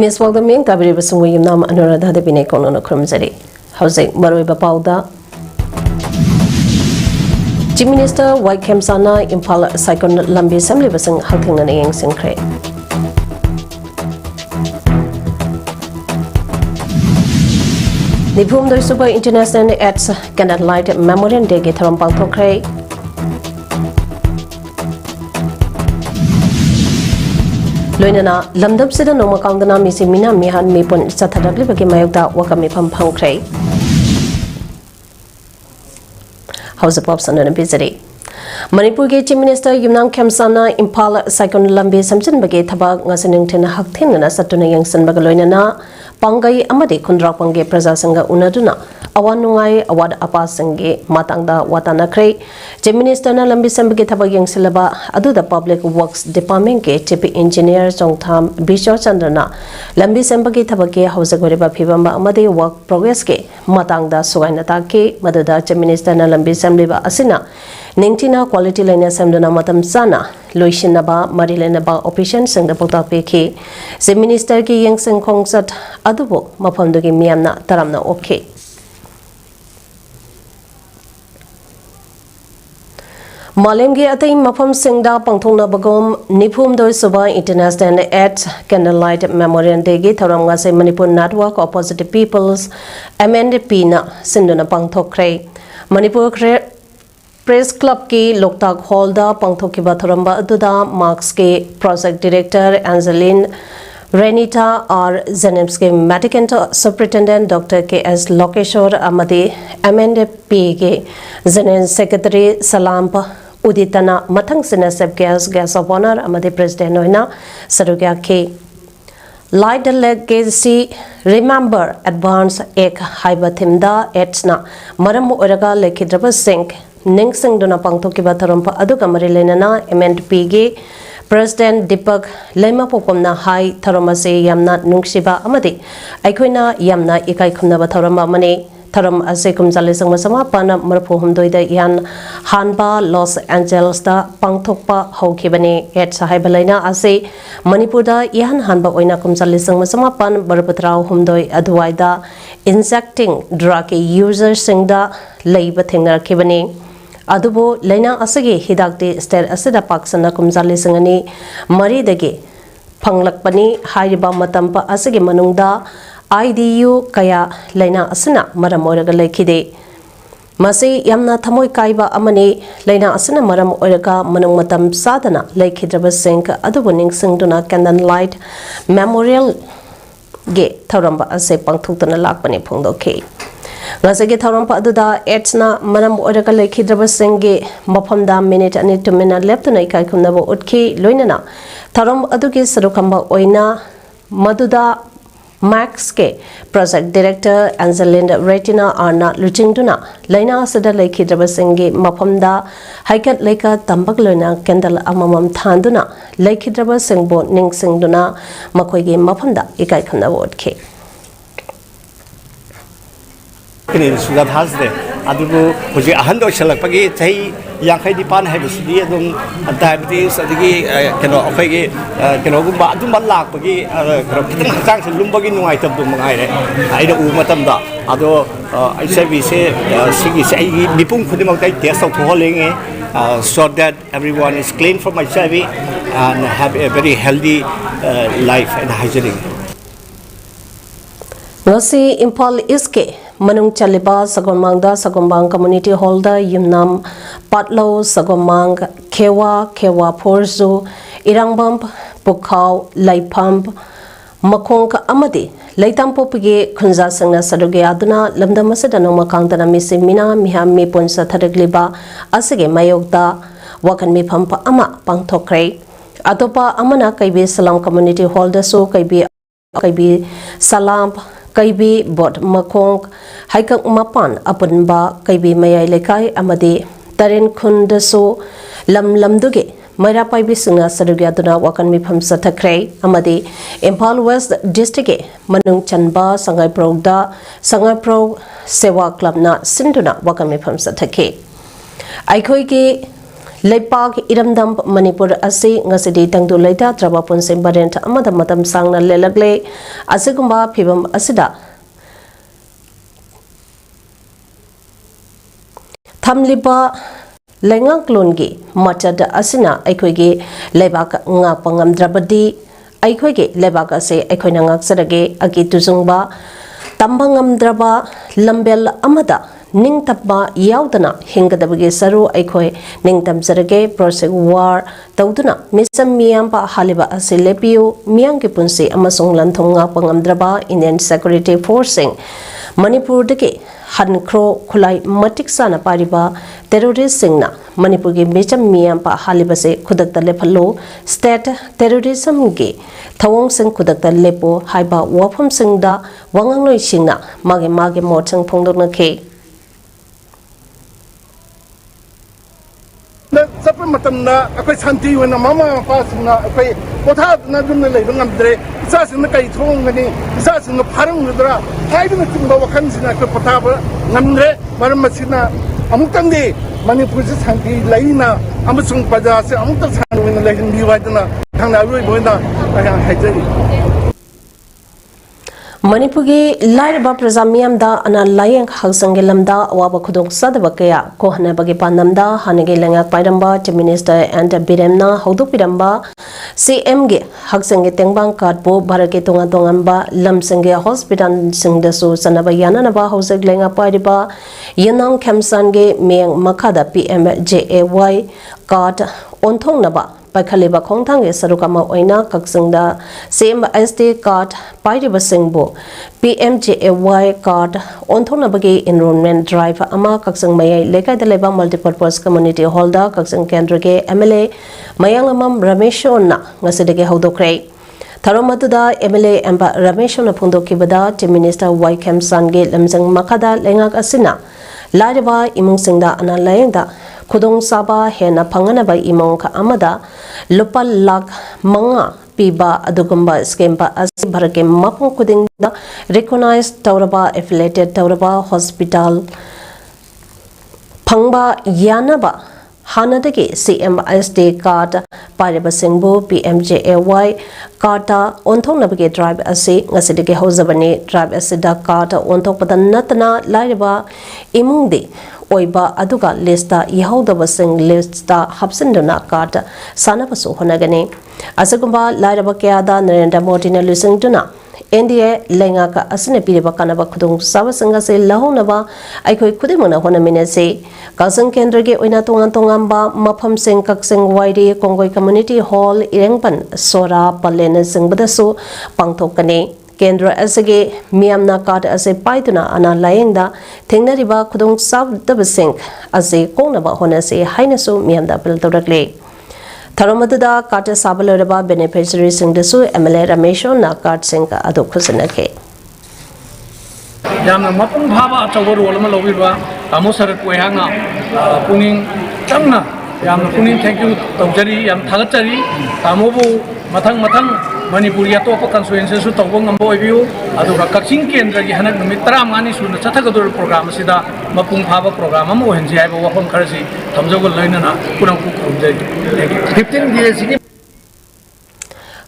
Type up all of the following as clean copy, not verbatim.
Miss Waldeming, Tabri Basum Nam Anuradha de Binecon on a crumsary. Housing Maroi Bapauda. Chief Minister White Kemsana Impala Cyclone Lambi Assembly Basing Hulking and Yang Sincre. Nipum the Super International Arts Candlelight Memorial Day Gitaram Paltokre. Loinana Lamdab Sida Noma Kangana Missimina Mihan Mipon Satarabli Mayota Wakamipam Pankre. House of Pops and a Bizari. Manipur Chief Minister Yumnam Kemsana Impala Cyclone Lambi Samson Bagate Tabak Nasanington Haktin and Satuna Yangsan Bagaloinana Pangai Amadi Kundrak Pange Prasanga Unaduna. Awanungai awad apasange matangda watana kre Chief Minister na lambi sambagi thabag yang silaba adu the Public Works Department ke Chief Engineer Songtham Bishor Chandrana lambi sambagi thabag ke hausagoriba phibamba amade work progress ke matangda sugaina ta ke maduda Chief Minister na lambi samliba asina ningtina quality line samduna matam sana loishinaba marilenaba operation sangda pota pe ke Chief Minister ki yang seng khongsat adubo maphamdugi miyamna taramna okay. Malemgi atai mafam singda pangthongna bagom nipum doi suba International Arts Candlelight Memorial Day gi tharanga se Manipur Network of Positive Peoples MNP na sinduna pangthokre Manipur Press Club ki Loktak Hall da pangthokiba tharamba aduda Marks ke Project Director Angeline Renita R. Zenemski Medical Superintendent Dr. K.S. Lokeshwar Amadi MNP ke Zenem Secretary Salampa Uditana Matang Sinesep Gas of Honor Amadi President Noina Sarugya K. Light the Legacy Remember Advance Ek Haibatimda Etsna Maramu Oraga Lekidraba Sink Ning Sing Duna Pangtokiba Tarampa Adukamari Lenana MNP ge President Deepak Lema Popomna Hai Tharamase Yamna Nungshiba Amadi Aikoina Yamna Ikai Kumnaba Tharama Mane Tharam Asekum Zalisang Masama Pana Marpuhum Doida Yan Hanba Los Angeles da Pangtokpa Hokibane et Sahibalina Ase Manipurda Yan Hanba Oina Kumzalisang Masama Pan Barputrao Humdoi Adwaida Insecting Drug User Singda Labor Thinger Kibane Adubo Lena Asagi Hidakti Stel Asida Paksana Kumzali Sangani Maridagi Panglakpani Haiba Matampa Asagi Manungda IDU Kaya Lena Asana Maramoraga Lakide Masi Yamna Tamoi Kaiba Amani Lena Asana Maram Oraga Manung Matam Sadana Lakidraba Sink Adubuning Singduna Candlelight Memorial Ge Taramba Ase Pangtutana Lakpani Pungdo K. Ngasagi Tharampa aduda Etsna Manam Oraga Lakidraba Singe Mapamda minute and 2 minutes left to Naikai Kunabo Utki Loinana Tharam Aduki Sarukamba Oina Maduda Max K Project Director Angeline Retina Arna Luchingduna Laina Sada Lakidraba Singe Mapamda Haikat Leka Tambak Luna Kendal Amamam Thanduna Lakidraba Singbo Ning Singduna Makoigi Mapamda Ikai Kunabo Utki Sudah hasde, aduh, puji ahando selak pagi, cai yang kai di pan habis dia dong, antara berarti sedikit kena apa lagi, kena gumba, aduh malak pagi, kalau kita macam sebelum pagi nungai terus mengai le, ada umat temda, aduh, saya bisa segi saya di pun kudu mau tay test of hauling so that everyone is clean from HIV and have a very healthy life and hygienic. Nasi Impal Iske Manung Chaliba Sagomangda Sagombang Community Holder Yumnam Patlo Sagomang Kewa Porzu Irangbam Pukau Laipamp Makongka Amadi Laitampo Pige Kunza Sangna Saduge Aduna Lamda Masadano Makantana Missimina Mihami Ponsa Tadagliba Asige Mayogda Wakan Mi Pampa Ama Pangtokre Atopa Amana Kaibi Salam Community Holder So Kaibi Salam Kaibi Bot Makong Haikak Mapan Apunba Kaibi Mayai Lekai Amadi Tarin Kundaso Lam Duge Maira Paibi Singa Sadugaduna Wakan Mipam Satakre Amadi Impal West District Manung Chanba Sangai Pro Sewa Club Na Sinduna Wakan Mipam Satake Aikoigi Leipak Iramdam Manipur Asi Ngasidi Tangdu Laita Trabapun Simbarent Amada Matam Sangna Lelagle Asigumba Pibam Asida Tamliba Lengang Klungi Machad Asina Equigi Lebak Ngapangam Drabadi Equigi Lebak Ase Equinangak Sarage Agituzumba Tambangam Draba Lambel Amada Ning Tapba Yaudana Hingadabagi Saru Aikoi Ning Tamsarage Prosec War Tauduna Misam Miampa Haliba Asilepio Miangi Punsi Amasung Lantonga Pangamdraba Indian Security Forcing Manipur Deke Hankro Kulai Matik Sana Pariba Terrorist Singna Manipur Gi Misam Miampa Halibase Kudakta Lepalo State Terrorism Gi Tawong Sing Kudakta Lepo Haiba Wapum Singda Wangangloi Singna Mage Motsang Pongdona Ke Sapa matam na ako'y santi wana mama pasing na ako'y kotha na dum na leibang amdre isa sing na kay thong ngani isa sing na parang ngudra haidu na tingba wakan sina ako'y kotha ba ngamdre maram masina amutang di Manipur sa santi laina amasung pada se amutang sanwi na lehin biwa na thang na roi boina kaya hajari Manipugi Lairaba Prazamiamda Ana Layang Hausangilamda Waba Kudong Sadabakaya Kohana Bagi Pandamda Hanigi Langak Paidamba Chief Minister and Biremna Haudu Piramba CMG Hagsangi Tengbang Katbo Baraki Tonga Tongamba Lamsangi Hospital Singdasu Sanabayana Naba Hausag Langa Paidiba Yanang Kamsangi Meng Makada PMJAY Card Ontong Naba Pakhaliba Khongthang Sarukama Oina Kaksingda CMSD card Pairiba Singbo PMJAY card Onthona Bagi Enrollment Drive Ama Kaksing Mayai Lekai Daleba Multipurpose Community Holder Kaksing Kendrage MLA Mayangamam Rameshona Ngasidege Haudokre Tharomaduda MLA Emba Rameshona Pundokibada Chief Minister Y Kemsange Lamsang Makada Lengak Asina Lariba Imung Singda Ana Layenda Kudong Saba Hena Panganaba Imong Ka Amada Lupa Lak Manga Piba Adugumba Skempa as Barake Mapung Kuding recognized Tauraba affiliated Tauraba Hospital Pangba Yanaba Hanadagi CMSD card Pariba Singbo PMJAY Karta Ontong Nabage Drive Asi Ngasidege Hosabani Drive Asida Karta Ontong Padanatana Lariba Imungdi Oiba Aduga Lista Yahoda Sing Lista Hapsindana Karta Sanapasu Honagani Asagumba Laraba Kiada Narendra Modi Lusing Duna NDA Lengaka Asine Piriba Kanaba Kudung Savasanga se Lahonava Aikoi Kudimuna Honamine se Kasang Kendrage Oina Tongamba Mapam Sing Kaksing Waidi Kongoi Community Hall Irengpan Sora Palena Sing Badasu Pangtokane Kendra Asage Miamna Card as a Paituna Ana Layenda Tingnariba Kudung Sab the Sink as a Konaba Honase Hainasu Miamda Piltorakle Taramadada Kata Sabalaba beneficiary sing the Su MLA Ramesho na card sinka Adokusanake Yamna Mapung Hava Atawa Rolama Loviva Amosarat Wehanga Puning Tamna Yamna Puning thank you Tawjari Yam Talatari Tamobu Matang Manipuria Topa Constituency su tawang ambo view aduga Kaksing Kendra gi hanak numit 30 su na chathagador program sida mapung phaba program am ohenji ai ba wafam kharasi thamjogol loinana kurang ku kumjai 15 years gi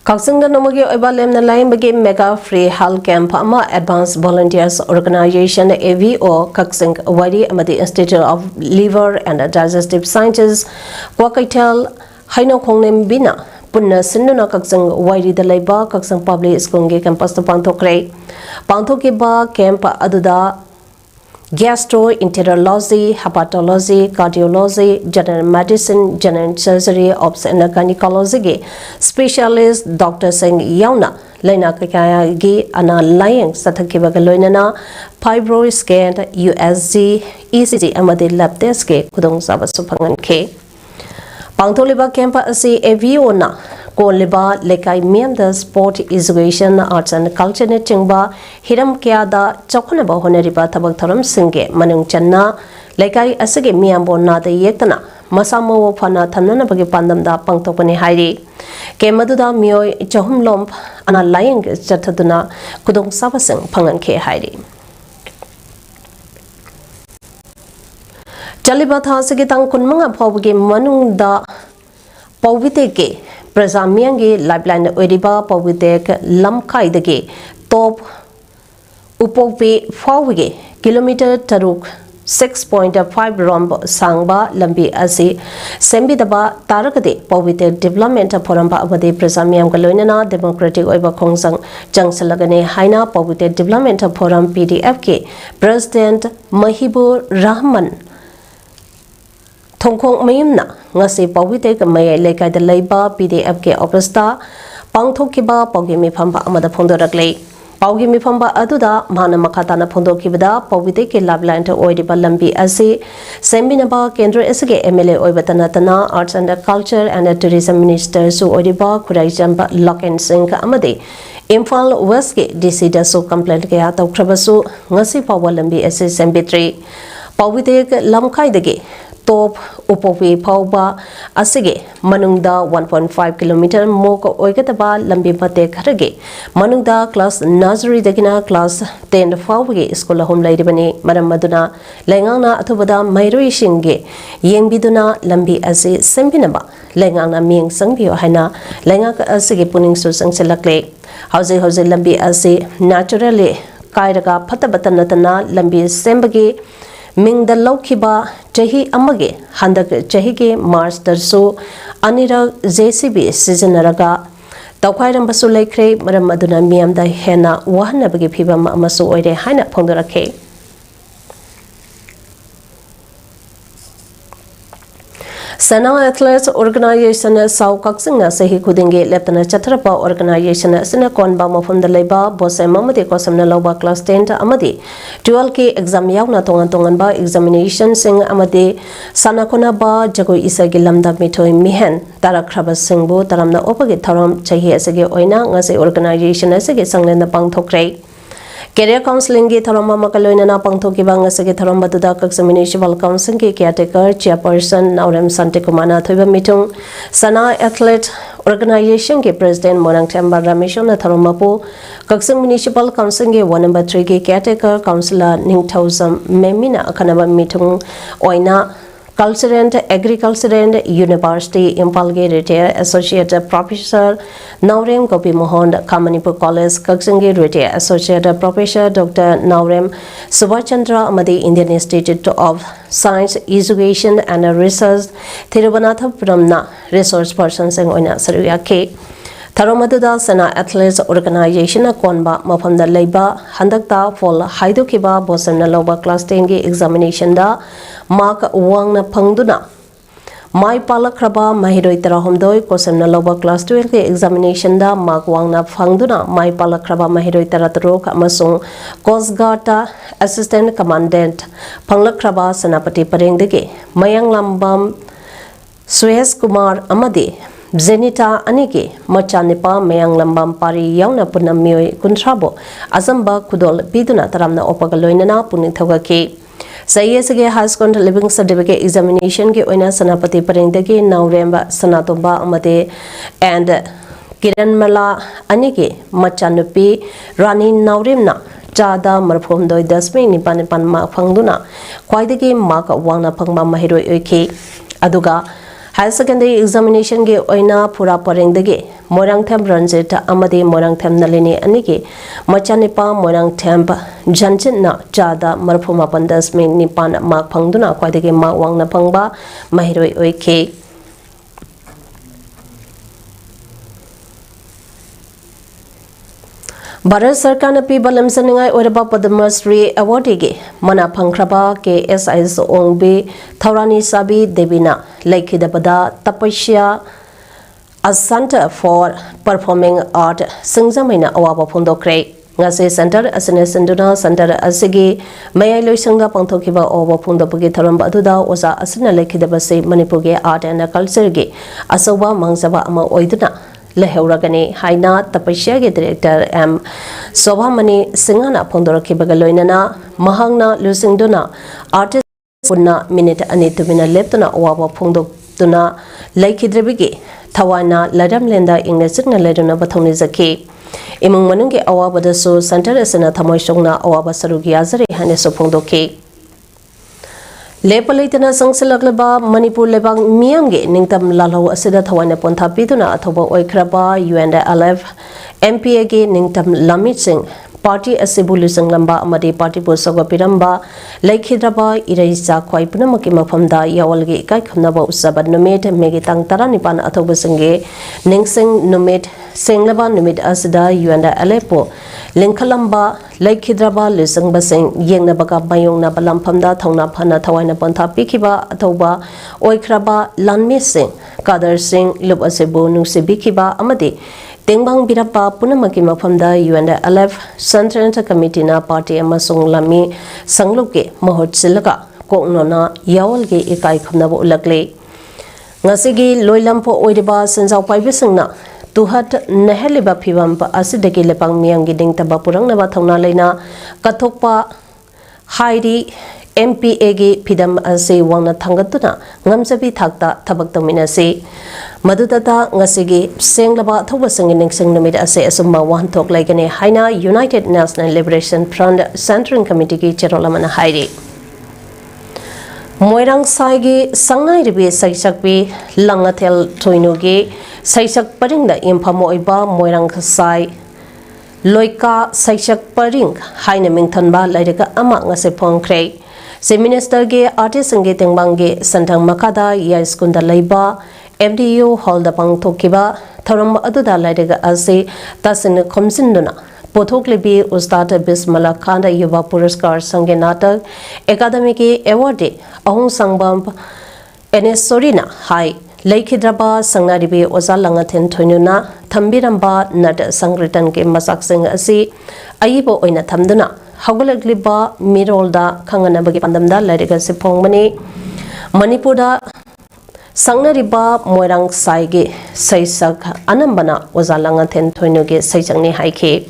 Kaksingda Nomagi Obalem na Line Bagi Mega Free Health Camp Ama Advanced Volunteers Organization AVO Kaksing Wadi Amadi Institute of Liver and Digestive Sciences Kwakaitel Haino Kongnem Bina Punna Sinduna Kaksang Wairi the Laiba Kaksang Public School Campus to Pantokre Pantokiba Camp Aduda Gastroenterology, Hepatology, Cardiology, General Medicine, General Surgery, Obs and Gynecology Specialist Dr. Singh Yauna Laina Kakaya Gi Ana Lying Satakiba Galoinana Fibro Scan USG ECG Amadi Lab Desk Kudong Sabasupangan K Pangtoliba Camp Asi Aviona Koliba Lekai Miam Sport Education Arts and Culture Chingba Hiram Kiada Chokonaba Honeriba Tabak Thoram Singe Manung Channa Lekai Asage Miambo Nada Yetana Masamo Pana Tanana Bagi Pandam da Pangtopani Hairi Kemaduda Mio Chahum Lomp Ana Lying Chataduna Kudong Savasing Pangan K Hairi Chaliba thasigi tang kunmanga phawgi manungda pawiteke Prazamiangi lifeline oiriba pawidek lamkhaidagi top upopi phawgi kilometer taruk 6.5 romb sangba lambi asi sembidaba tarakade pawite development foramba abade Prazamiam galoinana democratic oiba khongsang jangsalagane haina pawite development forum PDF ke president Mahibur Rahman Thongkhong mayumna ngasi pawite ka mayai lekai da leiba PDF ke office pangthokiba pawgi mifamba amada phondoraklei pawgi mifamba aduda mana makhatana phondokibada pawite ke lifeline to oidiba lambi asi seminaba kendra esge MLA oibatana tana arts and culture and tourism minister su oidiba khurai jamba lock and sink amade Imphal West ke DC da su complaint ke ata khrabasu ngasi pawa lambi asi sembitri pawite ke lamkhai dege top upopi phawba asige manungda 1.5 kilometer mok oigataba lambi mate kharage manungda class nursery dagina class 10 phawge school home lairibani maram maduna lengangna athubada mairoi singge yengbiduna lambi ase sembinaba lengangna ming sangbiyo haina lengak asige puning su sangselakle hauze lambi ase naturally kairaga phatabatanatana lambi sembage Mingda Laukiba Jahi Amage Handak Jahige Mars Darso Anira JCB Seasonaraga Taukhairam Basu Laikre Maramaduna Miam da Hena Wahana Bagi Pibam Amasu Oide Haina Pondarake Sana Athletes Organization Sau Kaksingna Sahi Kudingi Leptana Chatrapa Organization Sina Konba Mafunda Leba Bose Mamadi Kosamna Loba Class 10 Amadi 12K exam Yauna Tongan Ba examination Sing Amadi Sana Konaba Jago Isagi Lamda Mitoi Mihen Tarakraba Singbu Taramna Opagi Taram Chahi Asagi Oina Ngasi Organization Asagi Sanglena Pang Thokre Career Counseling ki tharama makaloina na pangthoki bang asage tharamba tuda Kaksa Municipal Council ki caretaker chairperson Naurem Sante Kumana thoiba mitung Sana Athlete Organization ke president Morang Themba Rameshon na tharama po Kaksa Municipal Council ke 1 number 3 ki caretaker councillor Ningthausam Memina akhanaba mitung oina Culture and Agriculture and University Impalge Retired Associate Professor Naurem Gopi Mohan Kamanipur College Kaksangi Retired Associate Professor Dr. Naurem Subhachandra Amadi Indian Institute of Science Education and Research Thiruvananthapuramna Resource Person Sengoina Saruya K Tharomaduda Sana Athletes Organization Konba Mafamda Leiba Handakta Fall Haidukiba Bosamna Loba Class 10 gi examination da Mark Wangna Pangduna Mai Palakraba Mahiroi Tarahomdoi Kosamna Loba Class 12 gi examination da Mark Wangna Pangduna Mai Palakraba Mahiroi Taratrok Amasung Coast Guard Assistant Commandant Panglakraba Sanapati Parengdegi Mayang Lambam Suez Kumar Amadi Zenita Aniki Machanipa Mayang Lambam Pari Yauna Punamioi Kuntrabo Azamba Kudol Biduna Taramna Opagaloinana Punithawaki Sayesage High School Living Certificate Examination Ki Oina Sanapati Parengdagi Nauremba Sanatomba Amade and Kiranmala Aniki Machanupi Rani Nauremna Jada Marphomdoi Dasme Nipanipan Ma Pangduna Kwaidagi Mark Wangna Pangma Mahiroi Oiki Aduga High secondary examination ge oina pura parengdagi Morangthem Ranjit amadi Morangthem Nalini anigi Machanipa Morangthem Janjitna Jada Marphuma Pandas me Nipan Mark Pangduna Kwadagi Mark Wangna Pangba Mahiroi Oike Bharat Sarkar na piba lamsaningai oiraba Padma Shri Award ge mana phangkraba ke SIS Ongbe Thaurani Sabi Devina Laikhidabada Tapasya a Center for Performing Art Singzamaina Awaba Phondokre ngase center asine senduna center asigi mayai loisanga pangthokiba Awaba Phondopagi tharamba aduda oza asina Laikhidaba se Manipur ge art and culture ge asoba mangsaba ama oiduna Leheuragani Haina Tapasya ge Director M Sobhamani Singhana Phondoraki Bagaloinana Mahangna Lusingduna Artist Punna Minute Anitumina Leptuna Awaba Phondoptuna Laikhidrebigi Tawana Ladam Lenda Inglesikna Leduna Bathoni Zaki Imung Manungi Awaba so Center Asana Thamoy Songna Awaba Sarugi Azari Haneso Phondoki Lepalaitana sangsalakaba Manipur lebang miamge ningtam lalho asida thawana pontha piduna athoba oikraba UNDLF MPA ge ningtam Lamit Singh Party Assembly Sanglamba amadi Party Bosaga Piramba Laikhidraba Iraisa Khwai Punamaki Mafamda Yawalge Kai Khamnaba Usabat Numit Megitang Taranipan athoba sange Ningsing Numit Senglaba Numit Asida UNDLF Linkalamba Laikhidraba Lisang Basing Yengnabaga Bayongna Balampamda Thongna Phana Thawaina Pontha Pikiba athoba Oikraba Lanmi Singh Kader Singh Lub Asebu Nusibikiba amadi Tengbang Birapa Punamaki Mafamda UNDLF Central Committee na Party Amasung Lami Sangluke Mahot Silaka Koknona Yawalge Ikai Khamnaba Ulakle Ngasigi Loilampo Oidiba Senjau Paibisingna Tuhat Neheliba Pibam Asideki Lepang Miang Giding Tabapurang Nabathona Lena Katokpa Hairi MPA ge Pidam Ase Wangna Tangatuna Ngamsabi Thakta Tabaktamina se Madudata Ngasigi Senglaba Thoba Singing Sing Numid Ase Asuma Wan Tok Lagane Haina United National Liberation Front Centering Committee ki Cherolamana Hairi Moirang Saigi Sangai Ribi Saisakbi Langatel Toinugi Saisak Paringda Impamoiba Moirang Sai Loika Saisak Paring Haina Mingtanba Laidaka Ama Ngase Pongkre Se Minister ge Artist Sange Tengbangge Santang Makada Yaiskunda Laiba FDU Hall da Pang Tokiba Tharam Aduda Laidaga Ase Tasin Komsinduna Pothok Libi Ustad Bismala Khanda Yuva Puraskar Sange Natak Academic Award Ahung Sangbam NS Sorina Hai Laikhidraba Sangnaribi Oza Langathen Thoinuna Thambiramba Nat Sangritan ke Masak Singh Asi Ayibo Oina Thamduna Hagalagliba Mirolda Kanganabagi Pandamda Ladiga Sipongmani Manipurda Sangnariba Moirang Saige Saisak Anambana Wazalangathen Thoinuge Saisangni Haike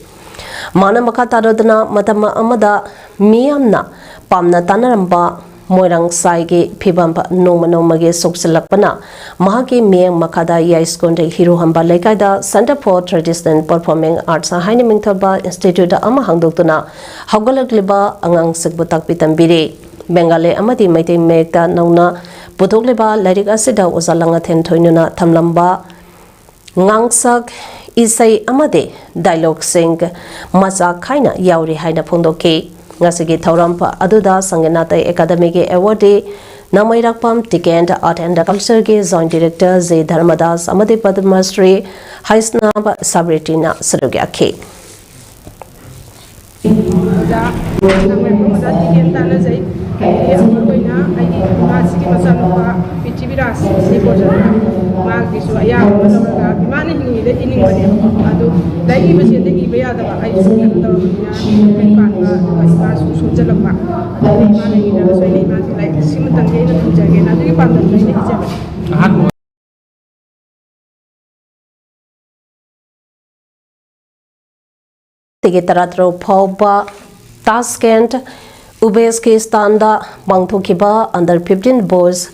Mana Makatarodana Matama Amada Miyamna Pamna Tanaramba Moirang Saige Pibamba Nomage Soksilapana Mahaki Miang Makada Yaiskonde Hero Hamba Lekaida Center for Traditional Performing Arts Haini Mingtaba Institute Amahangdutuna Hagalagliba Angang Sigbutak Pitambiri Bengale Amadi Maiti Megda Nauna Putogliba Ladik Asida Uzalangathen Toinuna Tamlamba Ngangsak Isai Amade Dialogue Sing Maza Kaina Yauri Haina Pondoke Ngasigi Taurampa Aduda Sangenata Academic Award Namairakpam Tikend Art and Culture ge Joint Director Z Dharmadas Amade Padmasri Haisnab Sabritina Sarugyake Tigitaratro Pauba Taskent Ubeski Standa Bangtokiba under 15 boys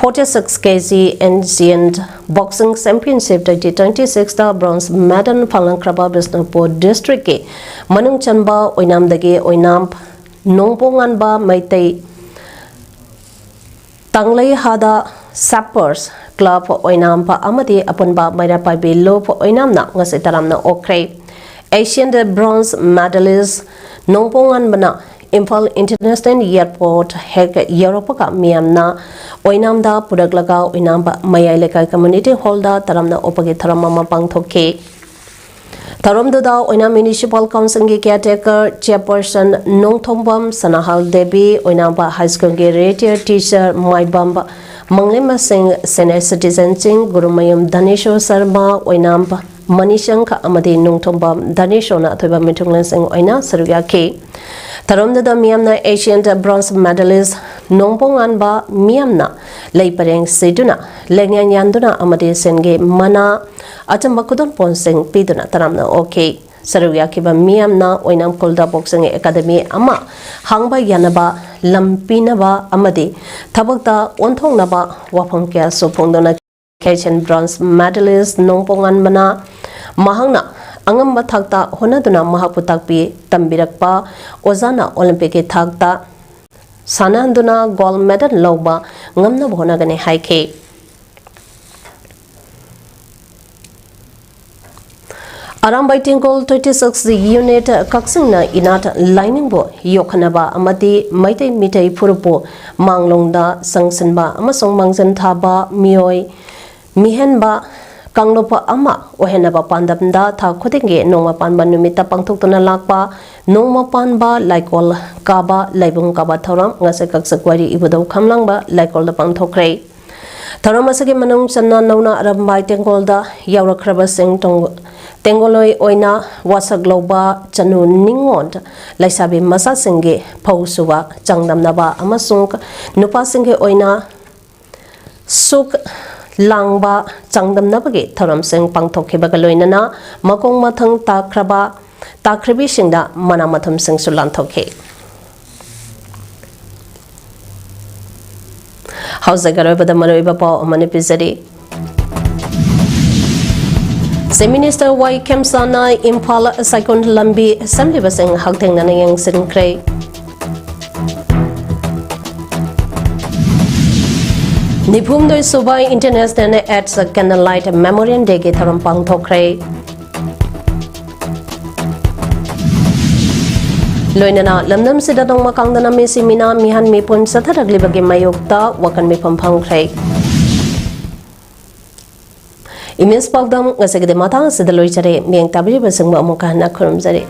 46 kg Ancient Boxing Championship 2026 bronze medal Phalangkraba Bisnupur District ke Manung Chanba Oinamdagi Oinam Nongponganba Maitei Tanglei Hada Sappers Club Oinampa Amadi Apunba Mairapai Below Oinamna Ngasitaramna Okre Asian bronze medalist Nongpongan Bana Impal International Airport Hek Europe ka Myanmar Oinamda Pudaglaga Oinamba Mayaleka Community Hall da Taramna Opagi Taramama Pangthoke Taramda Oinam Municipal Council ge caretaker chairperson Nongthombam Sanahal Devi Oinamba High School ge retired teacher Maibamba Manglema Singh senior citizen Singh Gurumayam Danesho Sarma Oinamba Manishanka Amadi Nongthombam Daneshona Thoba Mitunglan Singh Oina Sarugyake Taramda Myanmar Asian bronze medalist Nongponganba Myanmar Leipareng Seduna Lengyan Yanduna Amadi Senge Mana Atambakudon Ponsing Piduna Taramna OK Sarugyakiba Myanmar Oinam Kolda Boxing Academy Ama Hangba Yanaba Lampinaba Amadi Tabakta Ontongnaba Wapongkya Sopongdona Asian bronze medalist Nongponganbana Mahangna Angamba Thakta Honaduna Mahaputakpi Tambirakpa Ozana Olympic Thakta sananduna gold medal lawba ngamna bhonagani haike Arambai Tingol 26 unit Kaksingna inat lining bo yokhanaba amati maitai mitai purupo manglongda sangsanba amasong mangsan thaba mioi mihenba Kanglopa ama ohenaba pandamda tha khotenge nongma panba numita pangthoktuna lakpa nongma panba laikol kaba laibung kaba thoram ngase kaksakwari ibudau khamlangba laikol da pangthokre thoram asage manung channa nauna arambai Tingol da yawrakraba sing tong Tengoloi oina wasak loba chanu ningon laisabi masa singge phausuba changdamnaba amasung nupa singge oina suk langba changdamnabagi thoram sing pangthokhibaga loinana makong mathang takhribi singda manamathum sing sulan thokhe hausa garobada maroiba paw amani pizari Minister Y Kemsana Impal Saikon Lambi Assembly Basing Hagteng Nanayang Sinkre Nipum Doi Subai International at Candlelight Memorial Day Gitaram Pang Tokre Loinana Lamdam Sidatong Makangdana Misimina Mihan Mipun Sataragli Mayokta Wakan Mipam Pangkre Imens PAODAM ngasagde matang sedaloi cari miang tabri basang ba muka nak kurum jari.